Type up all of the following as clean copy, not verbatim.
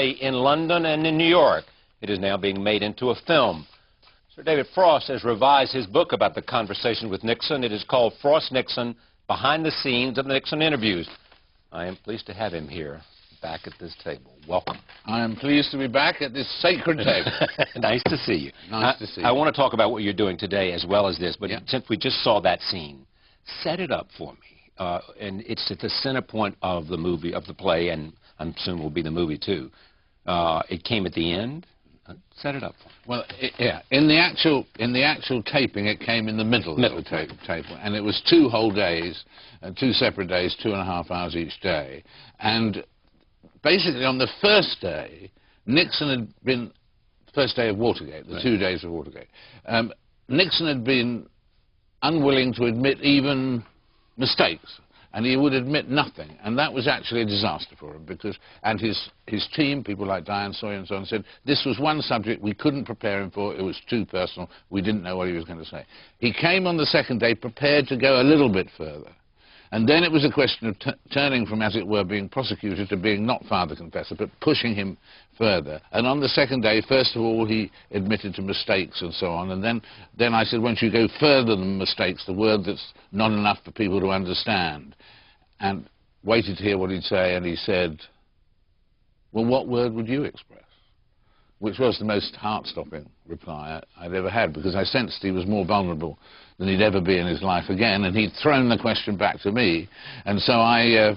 in London and in New York. It is now being made into a film. Sir David Frost has revised his book about the conversation with Nixon. It is called Frost-Nixon, Behind the Scenes of the Nixon Interviews. I am pleased to have him here, back at this table. Welcome. I am pleased to be back at this sacred table. Nice to see you. Nice to see you. I want to talk about what you're doing today as well as this, but yeah. Since we just saw that scene, set it up for me. And it's at the center point of the movie, of the play, and I'm soon will be the movie too. It came at the end. Set it up for me. Well, yeah. In the actual taping, it came in the middle of the tape, and it was 2 whole days, 2 separate days, 2.5 hours each day. And basically, on the first day, Nixon had been first day of Watergate, the 2 days of Watergate. Nixon had been unwilling to admit even mistakes, and he would admit nothing, and that was actually a disaster for him, because, and his team, people like Diane Sawyer and so on, said this was one subject we couldn't prepare him for, it was too personal, we didn't know what he was going to say. He came on the second day prepared to go a little bit further, and then it was a question of turning from, as it were, being prosecutor to being not father confessor, but pushing him further. And on the second day, first of all, he admitted to mistakes and so on, and then I said, once you go further than mistakes, the word that's not enough for people to understand, and waited to hear what he'd say, and he said, well, what word would you express? Which was the most heart-stopping reply I'd ever had, because I sensed he was more vulnerable than he'd ever be in his life again, and he'd thrown the question back to me, and so I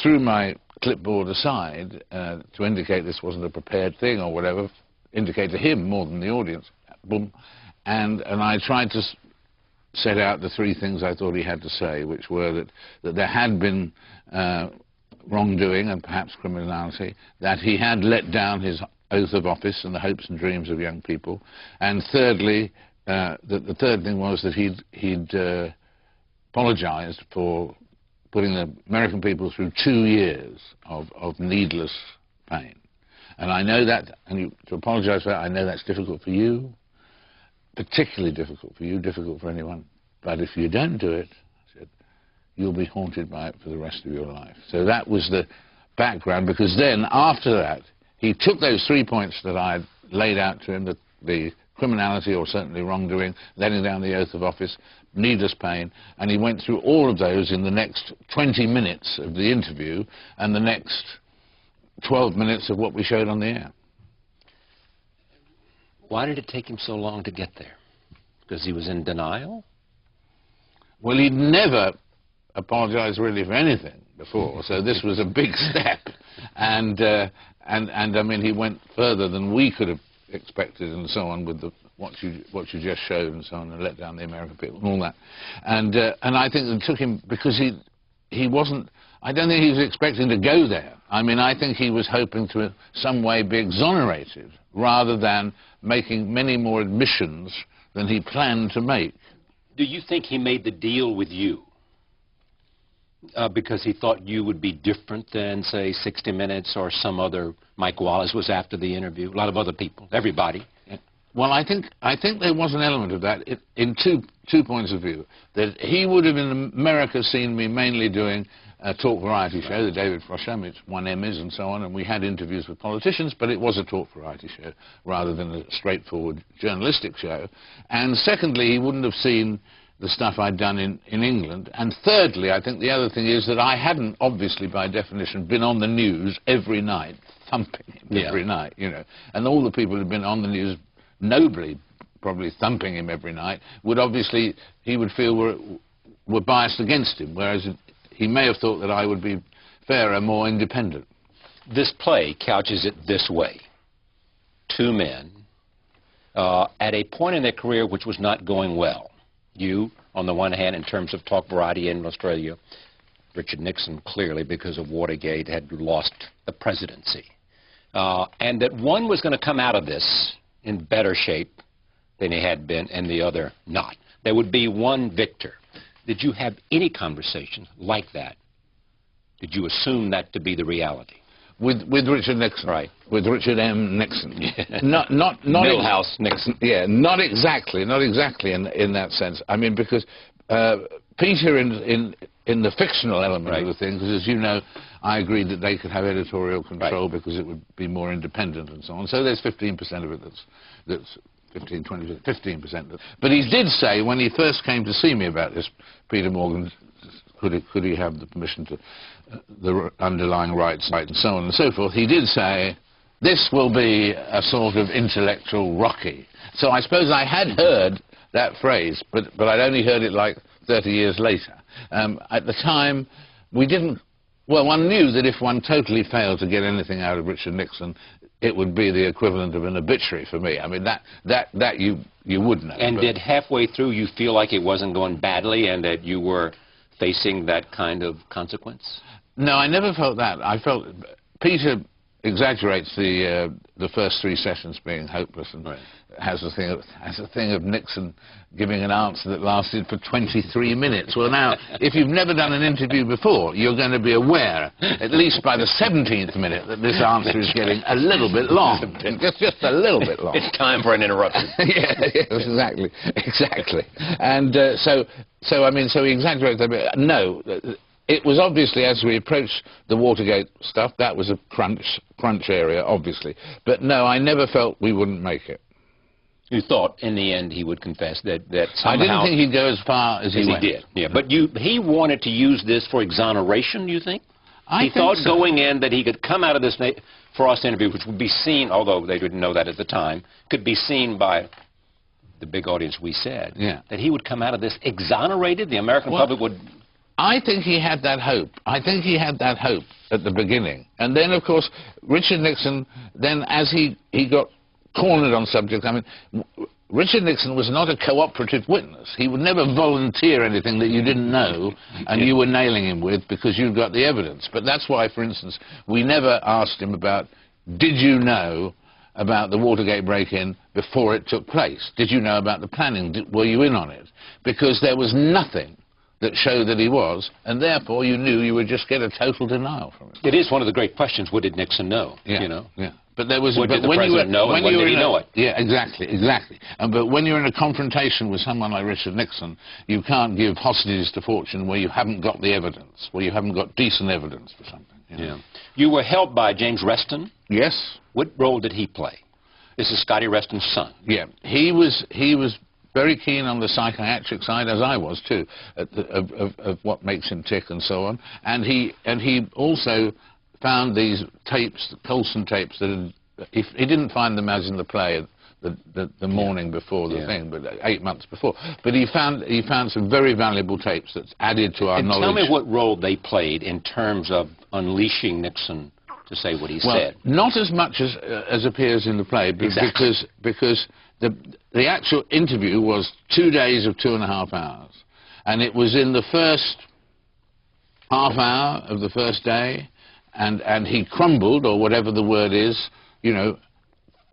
threw my clipboard aside to indicate this wasn't a prepared thing or whatever, indicate to him more than the audience, boom, and I tried to set out the 3 things I thought he had to say, which were that there had been wrongdoing and perhaps criminality, that he had let down his oath of office and the hopes and dreams of young people, and thirdly, that the third thing was that he'd apologized for putting the American people through 2 years of needless pain. And I know that, and to apologize for that, I know that's difficult for you, particularly difficult for you, difficult for anyone. But if you don't do it, I said, you'll be haunted by it for the rest of your life. So that was the background, because then, after that, he took those 3 points that I had laid out to him, the criminality or certainly wrongdoing, letting down the oath of office, needless pain, and he went through all of those in the next 20 minutes of the interview and the next 12 minutes of what we showed on the air. Why did it take him so long to get there? Because he was in denial? Well, he'd never apologized really for anything before, so this was a big step. And I mean, he went further than we could have expected and so on with what you just showed and so on, and let down the American people and all that. And I think it took him, because he wasn't, I don't think he was expecting to go there. I mean, I think he was hoping to, in some way, be exonerated, rather than making many more admissions than he planned to make. Do you think he made the deal with you because he thought you would be different than, say, 60 Minutes or some other? Mike Wallace was after the interview, a lot of other people, everybody. Well, I think there was an element of that in two points of view. That he would have in America seen me mainly doing a talk variety show, the David Frost Show, it's won Emmys and so on, and we had interviews with politicians, but it was a talk variety show rather than a straightforward journalistic show. And secondly, he wouldn't have seen the stuff I'd done in England. And thirdly, I think the other thing is that I hadn't, obviously by definition, been on the news every night, thumping him every night, you know. And all the people who'd been on the news nobly, probably thumping him every night, would obviously, he would feel were biased against him, whereas he may have thought that I would be fairer, more independent. This play couches it this way. 2 men at a point in their career which was not going well. You, on the one hand, in terms of talk variety in Australia, Richard Nixon, clearly, because of Watergate, had lost the presidency. And that one was going to come out of this in better shape than he had been, and the other not. There would be one victor. Did you have any conversations like that? Did you assume that to be the reality? With Richard Nixon, right? With Richard M. Nixon, not Milhouse Nixon. Yeah, not exactly in that sense. I mean, because Peter in the fictional element of the thing, because as you know, I agreed that they could have editorial control because it would be more independent and so on. So there's 15% of it that's 15, 20, 15%. But he did say, when he first came to see me about this, Peter Morgan, could he have the permission to the underlying rights and so on and so forth, he did say, this will be a sort of intellectual Rocky. So I suppose I had heard that phrase, but I'd only heard it like 30 years later. At the time, we didn't... Well, one knew that if one totally failed to get anything out of Richard Nixon, it would be the equivalent of an obituary for me. I mean, that you would know. And did halfway through you feel like it wasn't going badly and that you were facing that kind of consequence? No, I never felt that. I felt... Peter exaggerates the first 3 sessions being hopeless and has a thing of Nixon giving an answer that lasted for 23 minutes. Well, now, if you've never done an interview before, you're going to be aware, at least by the 17th minute, that this answer is getting a little bit long. just a little bit long. It's time for an interruption. Yes, exactly. And so he exaggerates a bit. No. It was obviously, as we approached the Watergate stuff, that was a crunch area, obviously. But no, I never felt we wouldn't make it. You thought, in the end, he would confess that somehow... I didn't think he'd go as far as he went. He did, yeah. But he wanted to use this for exoneration, do you think? He thought so. Going in that he could come out of this Frost interview, which would be seen, although they didn't know that at the time, could be seen by the big audience we said, that he would come out of this exonerated, the American public would... I think he had that hope. I think he had that hope at the beginning. And then, of course, Richard Nixon, then as he got cornered on subjects, I mean, Richard Nixon was not a cooperative witness. He would never volunteer anything that you didn't know and you were nailing him with because you'd got the evidence. But that's why, for instance, we never asked him about, did you know about the Watergate break-in before it took place? Did you know about the planning? Were you in on it? Because there was nothing that showed that he was, and therefore you knew you would just get a total denial from him. It is one of the great questions, what did Nixon know? Yeah, you know? Yeah. But there was... What did the president know, and when did he know it? Yeah, exactly. But when you're in a confrontation with someone like Richard Nixon, you can't give hostages to fortune where you haven't got the evidence, where you haven't got decent evidence for something. You know? Yeah. You were helped by James Reston? Yes. What role did he play? This is Scotty Reston's son. Yeah. He was very keen on the psychiatric side, as I was too, of what makes him tick and so on. And he also found these tapes, the Colson tapes, that he didn't find them as in the play the morning before the thing, but 8 months before. But he found some very valuable tapes that added to our knowledge. Tell me what role they played in terms of unleashing Nixon to say what he said. Not as much as appears in the play, because the actual interview was 2 days of 2.5 hours, and it was in the first half hour of the first day, and he crumbled, or whatever the word is, you know,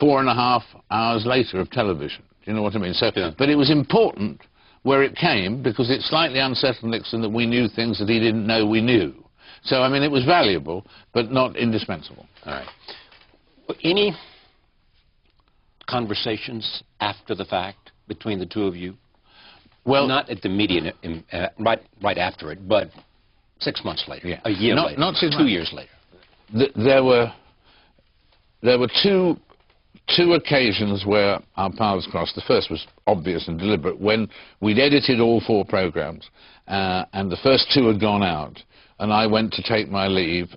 4.5 hours later of television. Do you know what I mean? So, but it was important where it came, because it slightly unsettled Nixon that we knew things that he didn't know we knew. So, I mean, it was valuable, but not indispensable. All right. Any conversations after the fact between the two of you? Well, not at the media, right after it, but 6 months later, a year later, not 6 months. 2 years later. There were two occasions where our paths crossed. The first was obvious and deliberate, when we'd edited all 4 programs, and the first 2 had gone out, and I went to take my leave.